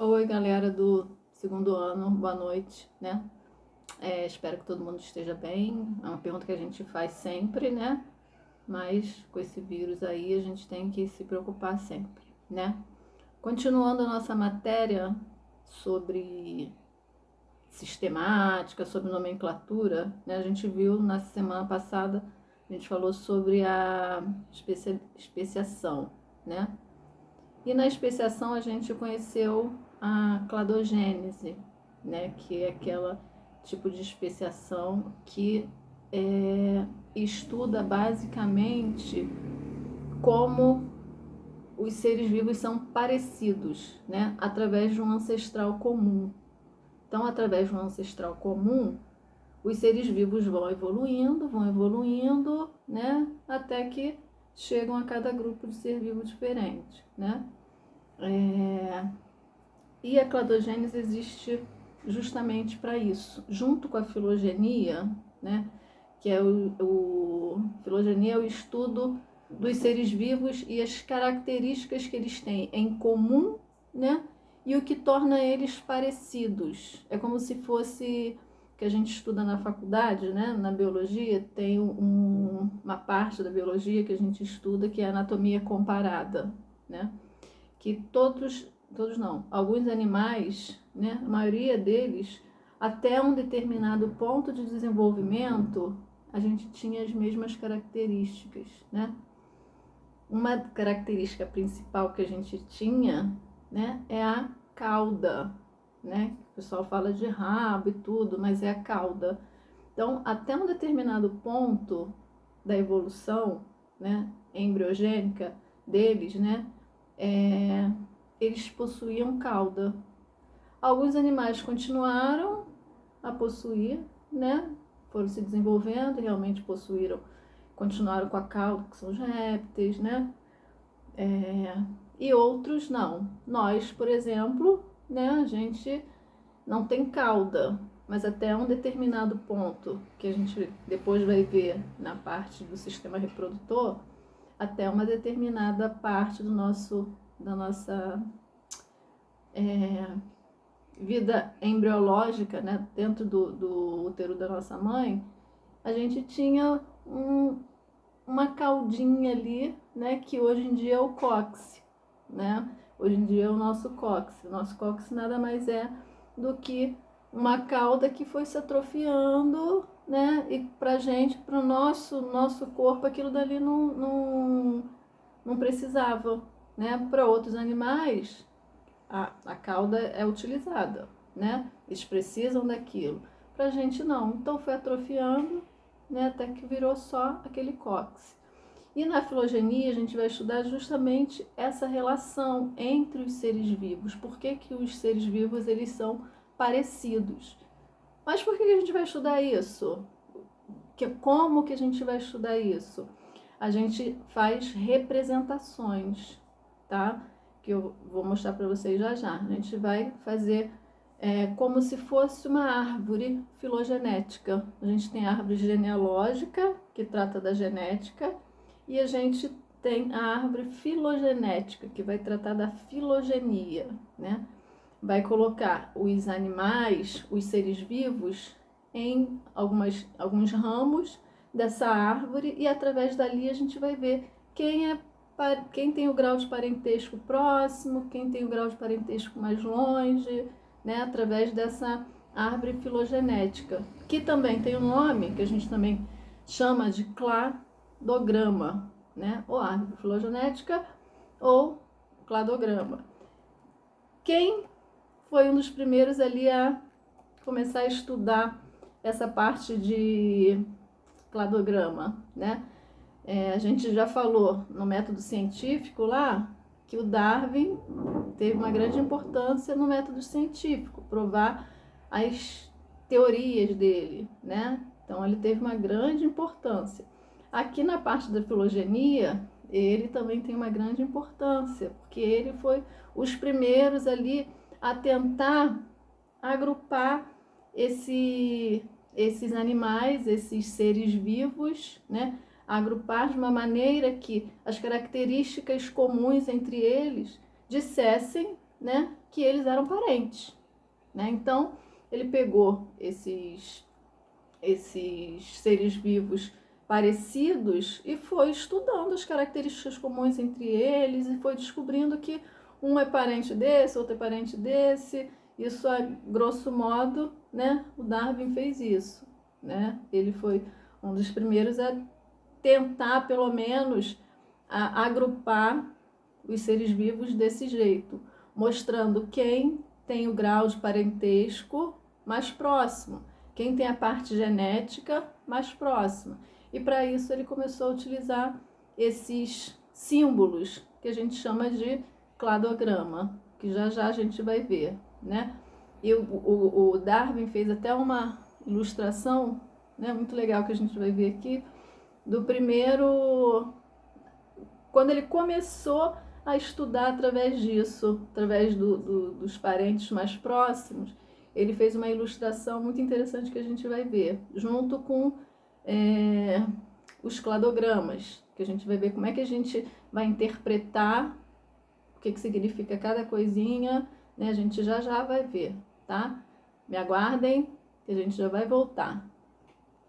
Oi, galera do segundo ano, boa noite, né? Espero que todo mundo esteja bem. É uma pergunta que a gente faz sempre, né? Mas com esse vírus aí a gente tem que se preocupar sempre, né? Continuando a nossa matéria sobre sistemática, sobre nomenclatura, né? A gente viu na semana passada, a gente falou sobre a especiação, né? E na especiação a gente conheceu a cladogênese, né, que é aquela tipo de especiação que estuda basicamente como os seres vivos são parecidos, né, através de um ancestral comum. Então, através de um ancestral comum, os seres vivos vão evoluindo, né, até que chegam a cada grupo de ser vivo diferente, né? E a cladogênese existe justamente para isso, junto com a filogenia, né? Que é filogenia é o estudo dos seres vivos e as características que eles têm em comum, né? E o que torna eles parecidos. É como se fosse que a gente estuda na faculdade, né? Na biologia tem uma parte da biologia que a gente estuda que é a anatomia comparada, né? Que todos não, alguns animais, né, a maioria deles, até um determinado ponto de desenvolvimento, a gente tinha as mesmas características, né? Uma característica principal que a gente tinha, né, é a cauda, né? O pessoal fala de rabo e tudo, mas é a cauda. Então, até um determinado ponto da evolução, né, embriogênica deles, né, eles possuíam cauda. Alguns animais continuaram a possuir, né? Foram se desenvolvendo e realmente possuíram, continuaram com a cauda, que são os répteis, né? E outros não. Nós, por exemplo, né? A gente não tem cauda, mas até um determinado ponto, que a gente depois vai ver na parte do sistema reprodutor, até uma determinada parte da nossa vida embriológica, né, dentro do útero da nossa mãe, a gente tinha uma caudinha ali, né, que hoje em dia é o cóccix, né? Hoje em dia é o nosso cóccix. O nosso cóccix nada mais é do que uma cauda que foi se atrofiando, né? E pra gente, pro nosso corpo, aquilo dali não precisava, né? Para outros animais, a cauda é utilizada, né? Eles precisam daquilo. Para a gente não. Então foi atrofiando, né? Até que virou só aquele cóccix. E na filogenia a gente vai estudar justamente essa relação entre os seres vivos. Por que os seres vivos eles são parecidos? Mas por que a gente vai estudar isso? Como que a gente vai estudar isso? A gente faz representações, tá? Que eu vou mostrar para vocês já já. A gente vai fazer como se fosse uma árvore filogenética. A gente tem a árvore genealógica, que trata da genética, e a gente tem a árvore filogenética, que vai tratar da filogenia, né? Vai colocar os animais, os seres vivos, em alguns ramos dessa árvore, e através dali a gente vai ver quem tem o grau de parentesco próximo, quem tem o grau de parentesco mais longe, né, através dessa árvore filogenética, que também tem um nome que a gente também chama de cladograma, né, ou árvore filogenética ou cladograma. Quem foi um dos primeiros ali a começar a estudar essa parte de cladograma, né? A gente já falou no método científico lá que o Darwin teve uma grande importância no método científico, provar as teorias dele, né? Então ele teve uma grande importância. Aqui na parte da filogenia, ele também tem uma grande importância, porque ele foi os primeiros ali a tentar agrupar esses animais, esses seres vivos, né? Agrupar de uma maneira que as características comuns entre eles dissessem, né, que eles eram parentes, né? Então, ele pegou esses seres vivos parecidos e foi estudando as características comuns entre eles e foi descobrindo que um é parente desse, outro é parente desse. Isso, a grosso modo, né, o Darwin fez isso, né? Ele foi um dos primeiros a tentar, pelo menos, a agrupar os seres vivos desse jeito, mostrando quem tem o grau de parentesco mais próximo, quem tem a parte genética mais próxima. E para isso ele começou a utilizar esses símbolos que a gente chama de cladograma, que já já a gente vai ver, né? E o Darwin fez até uma ilustração, né, muito legal, que a gente vai ver aqui, do primeiro, quando ele começou a estudar através disso, através dos parentes mais próximos. Ele fez uma ilustração muito interessante que a gente vai ver, junto com os cladogramas, que a gente vai ver como é que a gente vai interpretar o que significa cada coisinha, né? A gente já já vai ver, tá? Me aguardem, que a gente já vai voltar.